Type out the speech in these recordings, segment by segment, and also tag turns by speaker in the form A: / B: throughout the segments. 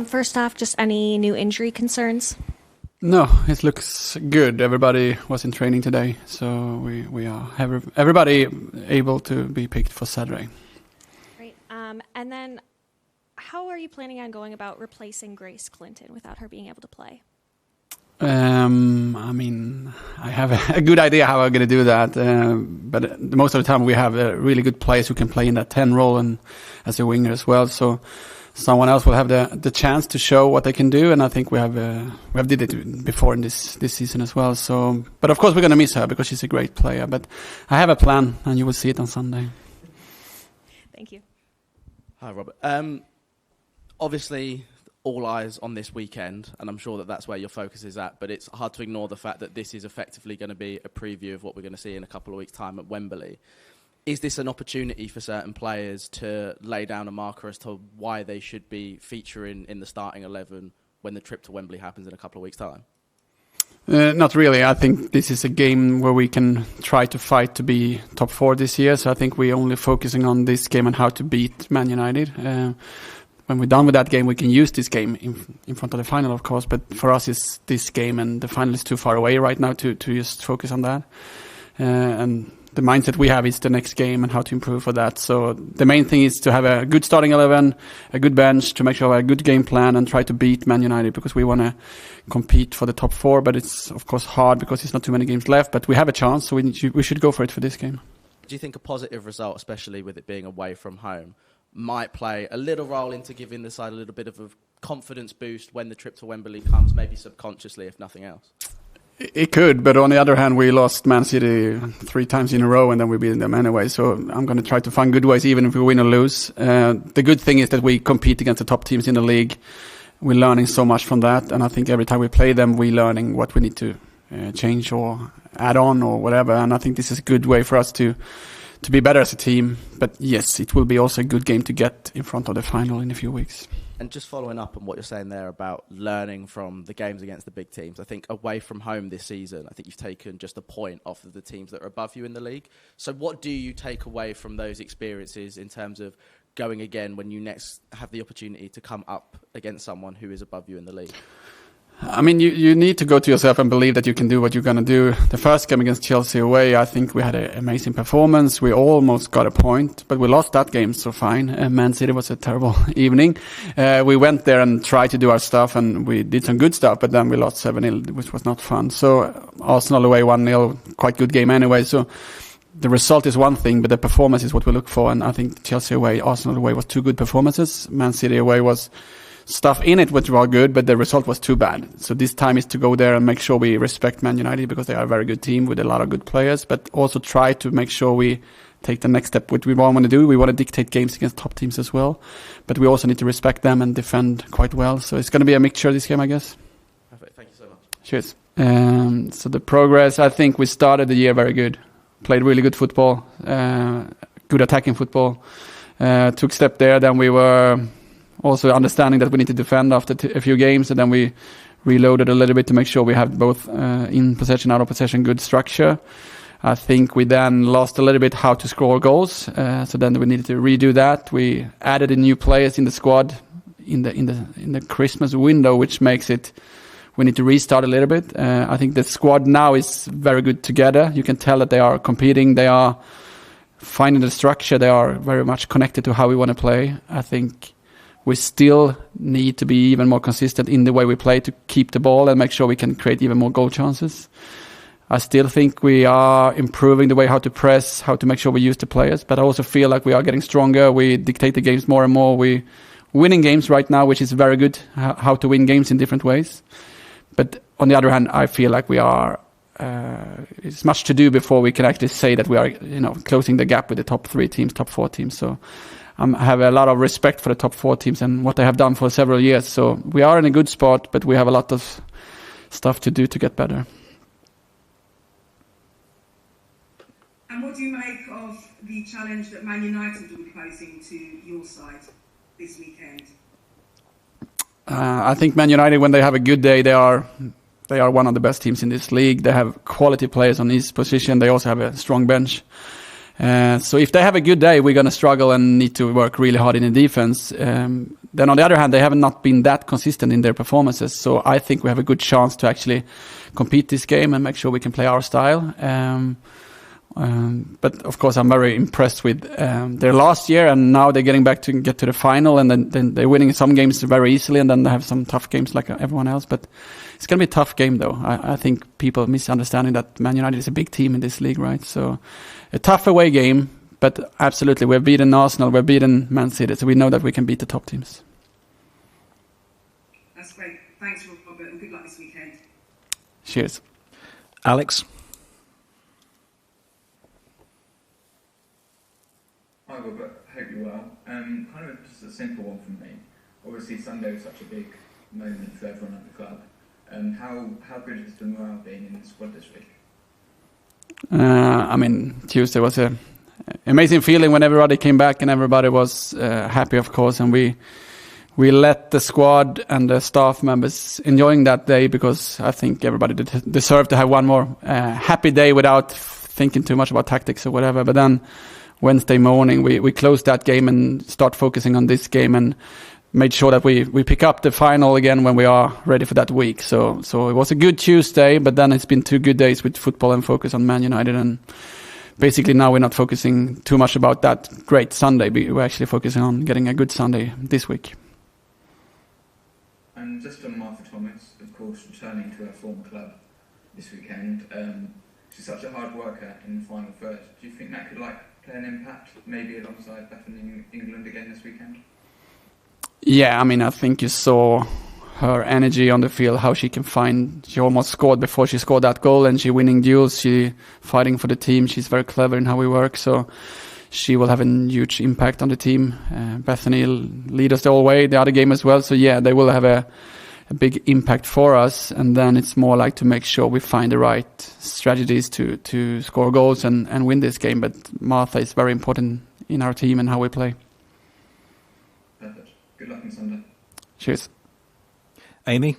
A: First off, just any new injury concerns?
B: No, it looks good. Everybody was in training today, so we are everybody able to be picked for Saturday.
A: Great. And then how are you planning on going about replacing Grace Clinton without her being able to play?
B: I mean, I have a good idea how I'm going to do that, but most of the time we have really good players who can play in that 10 role and as a winger as well. So someone else will have the chance to show what they can do, and I think we have did it before in this season as well. So, but of course we're going to miss her because she's a great player. But I have a plan, and you will see it on Sunday.
A: Thank you.
C: Hi, Robert. Obviously, all eyes on this weekend, and I'm sure that's where your focus is at, but it's hard to ignore the fact that this is effectively going to be a preview of what we're going to see in a couple of weeks' time at Wembley. Is this an opportunity for certain players to lay down a marker as to why they should be featuring in the starting 11 when the trip to Wembley happens in a couple of weeks' time?
B: Not really. I think this is a game where we can try to fight to be top 4 this year, so I think we're only focusing on this game and how to beat Man United. When we're done with that game, we can use this game in front of the final, of course. But for us, it's this game, and the final is too far away right now to just focus on that. And the mindset we have is the next game and how to improve for that. So the main thing is to have a good starting 11, a good bench, to make sure we have a good game plan and try to beat Man United, because we want to compete for the top 4. But it's, of course, hard because there's not too many games left. But we have a chance, so we should go for it for this game.
C: Do you think a positive result, especially with it being away from home, might play a little role into giving the side a little bit of a confidence boost when the trip to Wembley comes, maybe subconsciously, if nothing else?
B: It could, but on the other hand, we lost Man City 3 times in a row, and then we beat them anyway. So I'm going to try to find good ways, even if we win or lose. The good thing is that we compete against the top teams in the league. We're learning so much from that, and I think every time we play them, we're learning what we need to change or add on or whatever. And I think this is a good way for us to be better as a team. But yes, it will be also a good game to get in front of the final in a few weeks.
C: And just following up on what you're saying there about learning from the games against the big teams, I think away from home this season, I think you've taken just a point off of the teams that are above you in the league. So what do you take away from those experiences in terms of going again when you next have the opportunity to come up against someone who is above you in the league?
B: I mean, you need to go to yourself and believe that you can do what you're going to do. The first game against Chelsea away, I think we had an amazing performance. We almost got a point, but we lost that game, so fine. Man City was a terrible evening. We went there and tried to do our stuff, and we did some good stuff, but then we lost 7-0, which was not fun. So Arsenal away 1-0, quite good game anyway. So the result is one thing, but the performance is what we look for. And I think Chelsea away, Arsenal away was 2 good performances. Man City away was stuff in it which were good, but the result was too bad. So this time is to go there and make sure we respect Man United, because they are a very good team with a lot of good players, but also try to make sure we take the next step, which we want to do. We want to dictate games against top teams as well, but we also need to respect them and defend quite well. So it's going to be a mixture this game, I guess.
C: Perfect. Thank you so much.
B: Cheers. So the progress, I think we started the year very good. Played really good football, good attacking football. Took step there, then we were also understanding that we need to defend after a few games, and then we reloaded a little bit to make sure we have both in possession, out of possession, good structure. I think we then lost a little bit how to score goals, so then we needed to redo that. We added in new players in the squad in the Christmas window, which makes it we need to restart a little bit. I think the squad now is very good together. You can tell that they are competing, they are finding the structure, they are very much connected to how we want to play. I think we still need to be even more consistent in the way we play to keep the ball and make sure we can create even more goal chances. I still think we are improving the way how to press, how to make sure we use the players, but I also feel like we are getting stronger. We dictate the games more and more. We're winning games right now, which is very good, how to win games in different ways. But on the other hand, I feel like we are, it's much to do before we can actually say that we are, closing the gap with the top 3 teams, top 4 teams. So I have a lot of respect for the top 4 teams and what they have done for several years. So we are in a good spot, but we have a lot of stuff to do to get better.
D: And what do you make of the challenge that Man United will be posing to your side this weekend?
B: I think Man United, when they have a good day, they are one of the best teams in this league. They have quality players on each position. They also have a strong bench. So if they have a good day, we're going to struggle and need to work really hard in the defense. then on the other hand, they have not been that consistent in their performances. So I think we have a good chance to actually compete this game and make sure we can play our style. But of course, I'm very impressed with their last year, and now they're getting back to get to the final, and then they're winning some games very easily, and then they have some tough games like everyone else. But it's going to be a tough game, though. I think people misunderstanding that Man United is a big team in this league, right? So a tough away game, but absolutely, we've beaten Arsenal, we've beaten Man City, so we know that we can beat the top teams.
D: That's great. Thanks, Robert, and good luck this weekend.
B: Cheers.
E: Alex?
F: Hi Robert, hope you're well. Kind of just a simple one from me. Obviously Sunday was such a big moment for everyone at the club. How good has the morale been in the squad this week?
B: I mean, Tuesday was an amazing feeling when everybody came back and everybody was happy, of course, and we let the squad and the staff members enjoying that day, because I think everybody deserved to have one more happy day without thinking too much about tactics or whatever. But then Wednesday morning, we closed that game and start focusing on this game and made sure that we pick up the final again when we are ready for that week. So it was a good Tuesday, but then it's been 2 good days with football and focus on Man United. And basically now we're not focusing too much about that great Sunday. We're actually focusing on getting a good Sunday this week.
F: And just on Martha Thomas, of course, returning to her former club this weekend. She's such a hard worker in the final third. Do you think that could play an impact, maybe alongside Bethany in England again this weekend?
B: Yeah, I mean, I think you saw her energy on the field, how she can she almost scored before she scored that goal, and she winning duels, she fighting for the team. She's very clever in how we work, so she will have a huge impact on the team. Bethany will lead us the whole way, the other game as well. So yeah, they will have a big impact for us, and then it's more like to make sure we find the right strategies to score goals and win this game. But Martha is very important in our team and how we play.
F: Perfect. Good luck on Sunday.
B: Cheers.
E: Amy?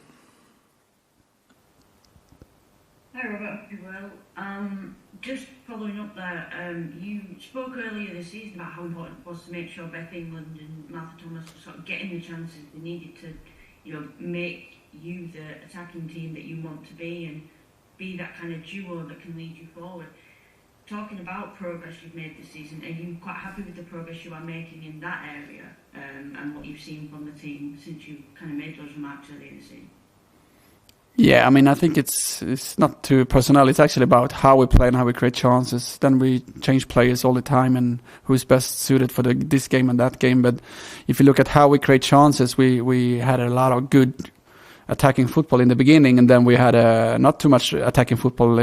G: Hi Robert, hope you're well. Just following up there, you spoke earlier this season about how important it was to make sure Beth England and Martha Thomas were sort of getting the chances they needed to, make you the attacking team that you want to be and be that kind of duo that can lead you forward. Talking about progress you've made this season, are you quite happy with the progress you are making in that area and what you've seen from the team since you kind of made those remarks earlier this season?
B: Yeah, I mean, I think it's not too personal. It's actually about how we play and how we create chances. Then we change players all the time and who's best suited for this game and that game. But if you look at how we create chances, we had a lot of good attacking football in the beginning, and then we had not too much attacking football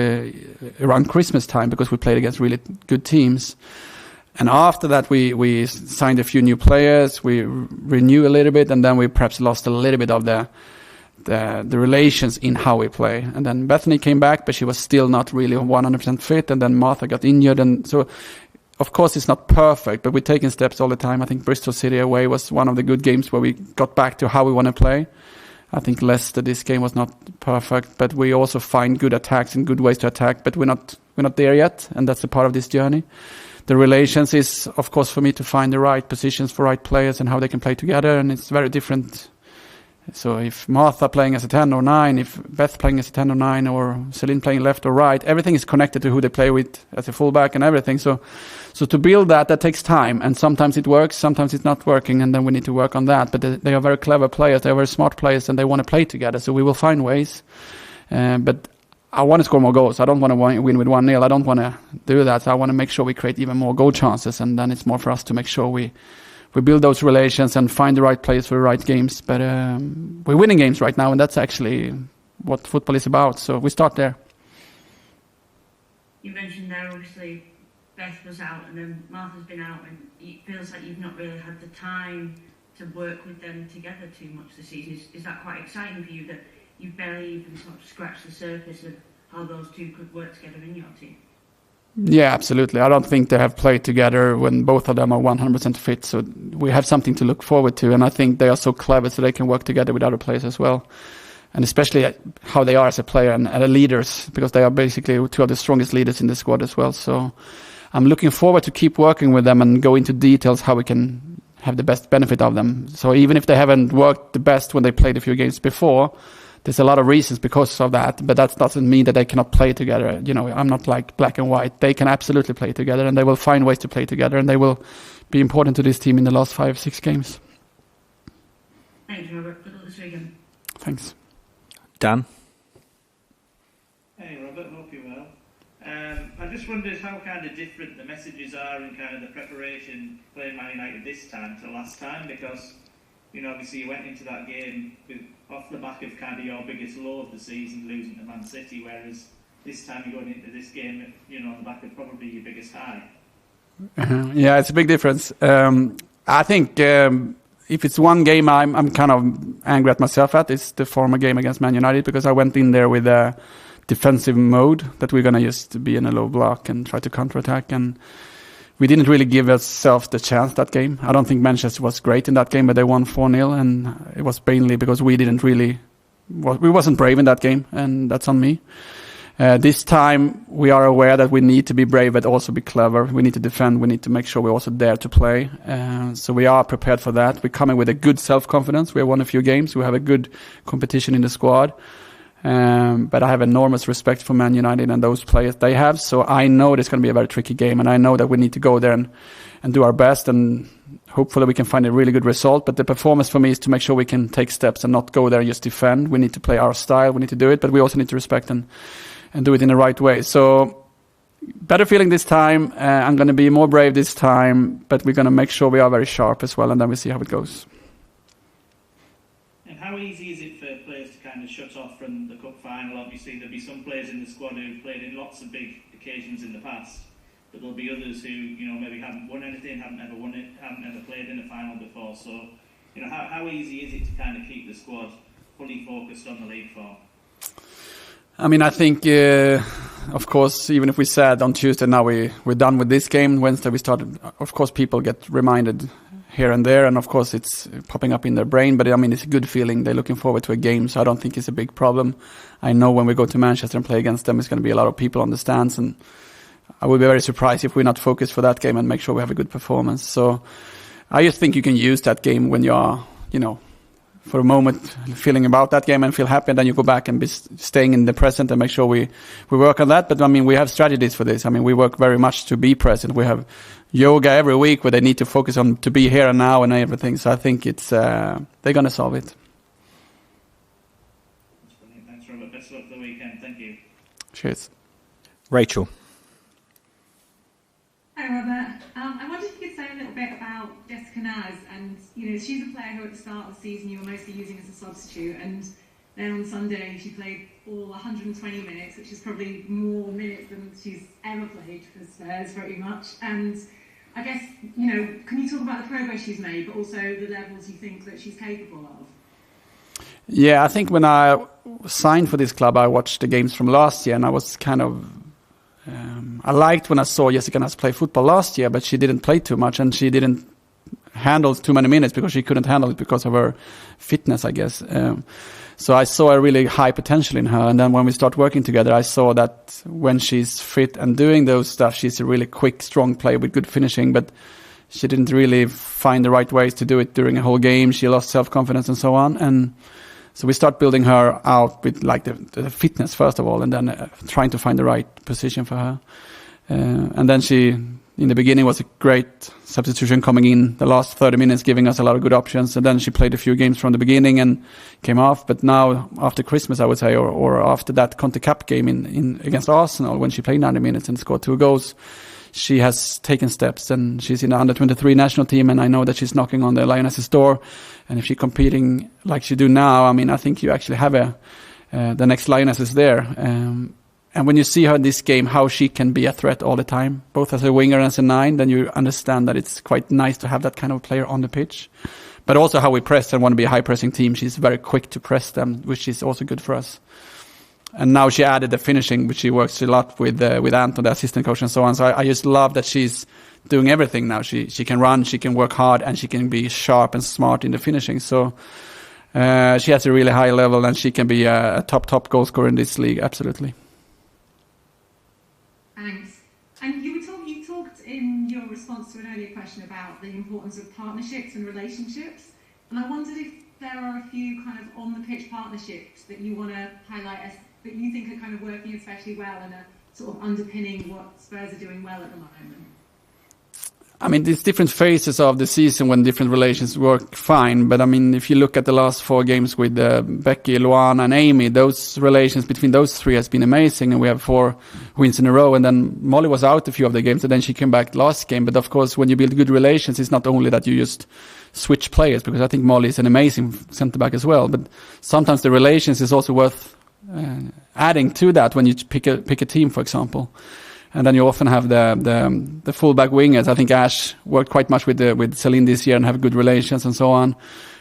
B: around Christmas time because we played against really good teams. And after that, we signed a few new players, we renew a little bit, and then we perhaps lost a little bit of the relations in how we play. And then Bethany came back, but she was still not really 100% fit. And then Martha got injured. And so, of course, it's not perfect, but we're taking steps all the time. I think Bristol City away was one of the good games where we got back to how we want to play. I think Leicester, this game was not perfect, but we also find good attacks and good ways to attack, but we're not there yet. And that's a part of this journey. The relations is, of course, for me to find the right positions for right players and how they can play together. And it's very different. So if Martha playing as a 10 or 9, if Beth playing as a 10 or 9, or Celine playing left or right, everything is connected to who they play with as a fullback and everything. So to build that takes time, and sometimes it works, sometimes it's not working, and then we need to work on that. But they are very clever players, they are very smart players, and they want to play together. So we will find ways. But I want to score more goals. I don't want to win with 1-0. I don't want to do that. So I want to make sure we create even more goal chances, and then it's more for us to make sure we build those relations and find the right players for the right games. But we're winning games right now, and that's actually what football is about. So we start there.
G: You mentioned there, obviously, Beth was out and then Martha's been out, and it feels like you've not really had the time to work with them together too much this season. Is that quite exciting for you, that you've barely even sort of scratched the surface of how those two could work together in your team?
B: Yeah, absolutely. I don't think they have played together when both of them are 100% fit. So we have something to look forward to. And I think they are so clever so they can work together with other players as well. And especially how they are as a player and leaders, because they are basically two of the strongest leaders in the squad as well. So I'm looking forward to keep working with them and go into details how we can have the best benefit of them. So even if they haven't worked the best when they played a few games before, there's a lot of reasons because of that, but that doesn't mean that they cannot play together. You know, I'm not like black and white. They can absolutely play together, and they will find ways to play together, and they will be important to this team in the last 5-6 games.
G: Thanks, Robert. Good luck this weekend.
B: Thanks.
E: Dan?
H: Hey, Robert. Hope you're well. I just wondered how kind of different the messages are in kind of the preparation playing Man United this time to last time, because, you know, obviously you went into that game with, off the back of kind of your biggest low of the season, losing to Man City, whereas this time you're going into this game, you know, on the back of probably your biggest high.
B: Yeah, it's a big difference. I think if it's one game I'm kind of angry at myself at, it's the former game against Man United, because I went in there with a defensive mode that we're going to just be in a low block and try to counterattack, and we didn't really give ourselves the chance that game. I don't think Manchester was great in that game, but they won 4-0, and it was mainly because we wasn't brave in that game, and that's on me. This time we are aware that we need to be brave but also be clever. We need to defend. We need to make sure we also dare to play. So we are prepared for that. We're coming with a good self-confidence. We have won a few games. We have a good competition in the squad. But I have enormous respect for Man United and those players they have. So I know it's going to be a very tricky game, and I know that we need to go there and do our best, and hopefully we can find a really good result. But the performance for me is to make sure we can take steps and not go there and just defend. We need to play our style. We need to do it, but we also need to respect and do it in the right way. So better feeling this time. I'm going to be more brave this time, but we're going to make sure we are very sharp as well, and then we see how it goes.
H: And how easy is it for players to kind of shut off from the cup final? Obviously there'll be some players in the squad who've played in lots of big occasions in the past, but there'll be others who, you know, maybe haven't won anything, haven't ever played in a final before. So, you know, how easy is it to kind of keep the squad fully focused on the league form?
B: I mean, I think, of course, even if we said on Tuesday, now we're done with this game, Wednesday we started, of course, people get reminded here and there, and of course it's popping up in their brain, but I mean, it's a good feeling. They're looking forward to a game, so I don't think it's a big problem. I know when we go to Manchester and play against them, it's going to be a lot of people on the stands, and I would be very surprised if we're not focused for that game and make sure we have a good performance. So I just think you can use that game when you are, you know, for a moment feeling about that game and feel happy, and then you go back and be staying in the present and make sure we work on that. But I mean, we have strategies for this. I mean, we work very much to be present. We have yoga every week where they need to focus on to be here and now and everything. So I think it's they're going to solve it.
H: That's brilliant. Thanks, Robert. Best of luck for the weekend. Thank you.
B: Cheers.
E: Rachel.
I: Hi, Robert. I wondered if you could say a little bit about Jessica Naz, and you know, she's a player who at the start of the season you were mostly using as a substitute, and then on Sunday she played all 120 minutes, which is probably more minutes than she's ever played for Spurs, pretty much. And I guess, you know, can you talk about the progress she's made, but also the levels you think that she's capable of?
B: Yeah, I think when I signed for this club, I watched the games from last year, and I was kind of I liked when I saw Jessica Naz play football last year, but she didn't play too much, and she didn't handle too many minutes because she couldn't handle it because of her fitness, I guess. So I saw a really high potential in her, and then when we start working together, I saw that when she's fit and doing those stuff, she's a really quick, strong player with good finishing, but she didn't really find the right ways to do it during a whole game. She lost self-confidence and so on, and so we start building her out with like the fitness first of all, and then trying to find the right position for her. And then she, in the beginning, was a great substitution coming in the last 30 minutes, giving us a lot of good options. And then she played a few games from the beginning and came off. But now, after Christmas, I would say, or after that Conte Cup game in against Arsenal, when she played 90 minutes and scored 2 goals, she has taken steps, and she's in the under-23 national team, and I know that she's knocking on the Lionesses' door. And if she's competing like she do now, I mean, I think you actually have the next Lionesses there. And when you see her in this game, how she can be a threat all the time, both as a winger and as a 9, then you understand that it's quite nice to have that kind of player on the pitch. But also how we press and want to be a high-pressing team. She's very quick to press them, which is also good for us. And now she added the finishing, which she works a lot with Anton, the assistant coach, and so on. So I just love that she's doing everything now. She can run, she can work hard, and she can be sharp and smart in the finishing. So she has a really high level, and she can be a top goal scorer in this league, absolutely.
I: Thanks. And you talked in your response response to an earlier question about the importance of partnerships and relationships. And I wondered if there are a few kind of on-the-pitch partnerships that you want to highlight as that you think are kind of working especially well and are sort of underpinning what Spurs are doing well at the moment.
B: I mean, there's different phases of the season when different relations work fine. But I mean, if you look at the last 4 games with Becky, Luana and Amy, those relations between those 3 has been amazing. And we have 4 wins in a row. And then Molly was out a few of the games and then she came back last game. But of course, when you build good relations, it's not only that you just switch players, because I think Molly is an amazing centre back as well. But sometimes the relations is also worth adding to that when you pick a team, for example. And then you often have the fullback wingers. I think Ash worked quite much with Celine this year and have good relations and so on.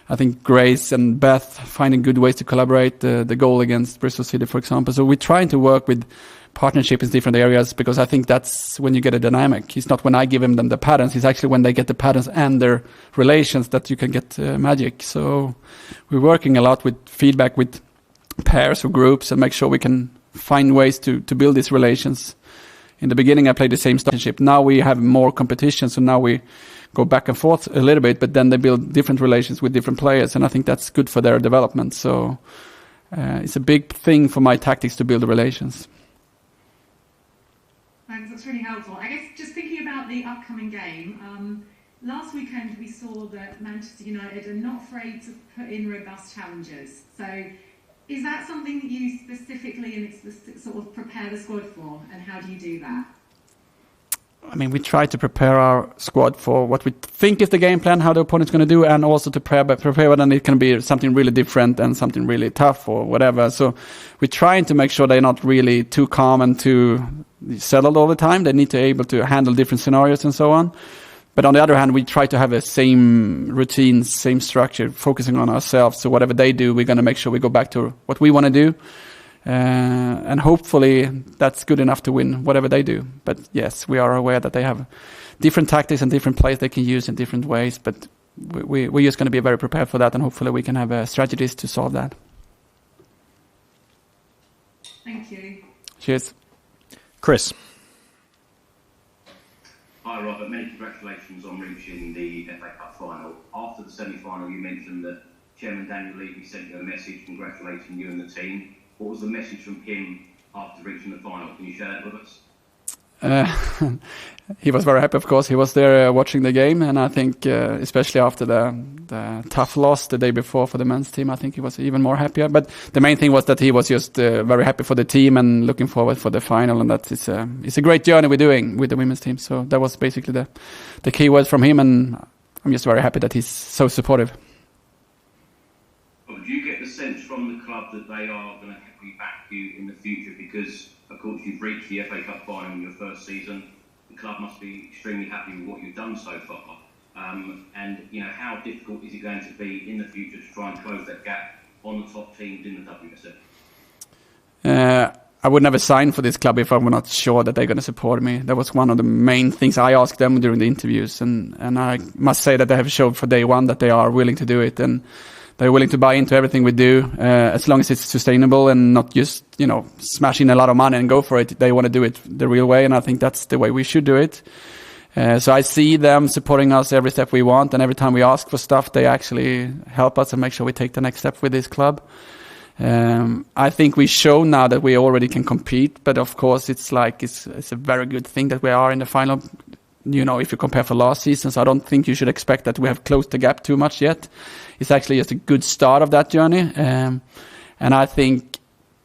B: I think Grace and Beth finding good ways to collaborate. The goal against Bristol City, for example. So we're trying to work with partnership in different areas, because I think that's when you get a dynamic. It's not when I give them the patterns. It's actually when they get the patterns and their relations that you can get magic. So we're working a lot with feedback with pairs or groups and make sure we can find ways to build these relations. In the beginning, I played the same partnership. Now we have more competition, so now we go back and forth a little bit, but then they build different relations with different players, and I think that's good for their development. So it's a big thing for my tactics to build the relations.
I: Thanks, that's really helpful. I guess just thinking about the upcoming game, last weekend we saw that Manchester United are not afraid to put in robust challenges. So is that something that you specifically and sort of prepare the squad for, and how do you do that?
B: I mean, we try to prepare our squad for what we think is the game plan, how the opponent's going to do, and also to prepare when it can be something really different and something really tough or whatever. So we're trying to make sure they're not really too calm and too settled all the time. They need to be able to handle different scenarios and so on. But on the other hand, we try to have a same routine, same structure, focusing on ourselves. So whatever they do, we're going to make sure we go back to what we want to do. And hopefully that's good enough to win whatever they do. But yes, we are aware that they have different tactics and different plays they can use in different ways. But we're just going to be very prepared for that, and hopefully we can have strategies to solve that.
I: Thank you.
B: Cheers.
E: Chris.
J: Hi Robert, many congratulations on reaching the FA Cup final. After the semi-final, you mentioned that Chairman Daniel Levy sent you a message congratulating you and the team. What was the message from him after reaching the final? Can you share that with us?
B: He was very happy, of course. He was there watching the game, and I think especially after the tough loss the day before for the men's team, I think he was even more happier. But the main thing was that he was just very happy for the team and looking forward for the final, and that it's a great journey we're doing with the women's team. So that was basically the key word from him, and I'm just very happy that he's so supportive.
J: Well, do you get the sense from the club that they are going to happily back you in the future? Because, of course, you've reached the FA Cup final in your first season. The club must be extremely happy with what you've done so far. And, you know, how difficult is it going to be in the future to try and close that gap on the top teams in the WSL?
B: I would never sign for this club if I were not sure that they're going to support me. That was one of the main things I asked them during the interviews. And I must say that they have shown for day one that they are willing to do it. And they're willing to buy into everything we do, as long as it's sustainable and not just, smash in a lot of money and go for it. They want to do it the real way, and I think that's the way we should do it. So I see them supporting us every step we want, and every time we ask for stuff, they actually help us and make sure we take the next step with this club. I think we show now that we already can compete, but of course it's a very good thing that we are in the final. If you compare for last season, so I don't think you should expect that we have closed the gap too much yet. It's actually just a good start of that journey. And I think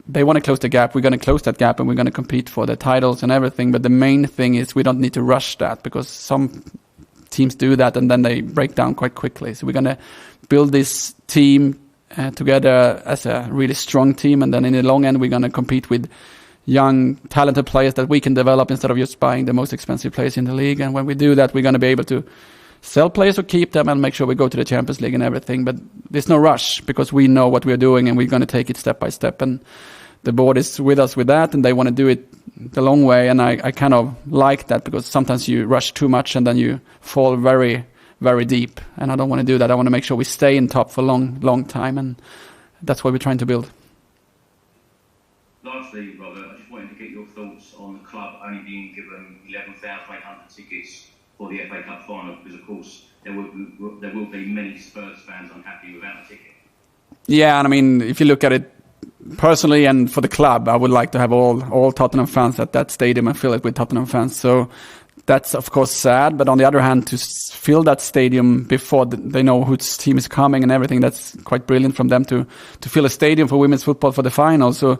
B: they want to close the gap. We're going to close that gap and we're going to compete for the titles and everything. But the main thing is we don't need to rush that, because some teams do that and then they break down quite quickly. So we're going to build this team together as a really strong team. And then in the long end, we're going to compete with young, talented players that we can develop instead of just buying the most expensive players in the league. And when we do that, we're going to be able to sell players or keep them and make sure we go to the Champions League and everything. But there's no rush, because we know what we're doing and we're going to take it step by step. And the board is with us with that, and they want to do it the long way. And I kind of like that, because sometimes you rush too much and then you fall very, very deep. And I don't want to do that. I want to make sure we stay in top for a long, long time. And that's what we're trying to build.
J: Lastly, Robert, I just wanted to get your thoughts on the club only being given 11,800 tickets for the FA Cup final, because of course there will be many Spurs fans unhappy without a ticket.
B: Yeah, and I mean, if you look at it personally and for the club, I would like to have all Tottenham fans at that stadium and fill it with Tottenham fans. So that's of course sad, but on the other hand, to fill that stadium before they know whose team is coming and everything, that's quite brilliant from them to fill a stadium for women's football for the final. So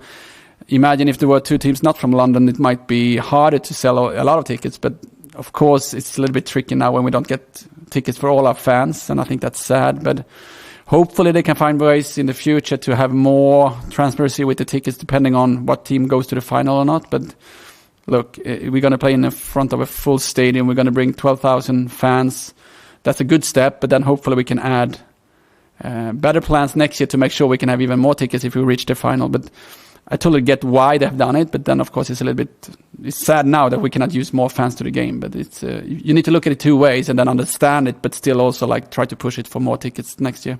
B: imagine if there were two teams not from London, it might be harder to sell a lot of tickets, but of course it's a little bit tricky now when we don't get tickets for all our fans, and I think that's sad, but hopefully they can find ways in the future to have more transparency with the tickets depending on what team goes to the final or not. But look, we're going to play in the front of a full stadium. We're going to bring 12,000 fans. That's a good step, but then hopefully we can add better plans next year to make sure we can have even more tickets if we reach the final. But I totally get why they've done it, but then of course it's sad now that we cannot use more fans to the game. But it's you need to look at it two ways and then understand it, but still also like try to push it for more tickets next year.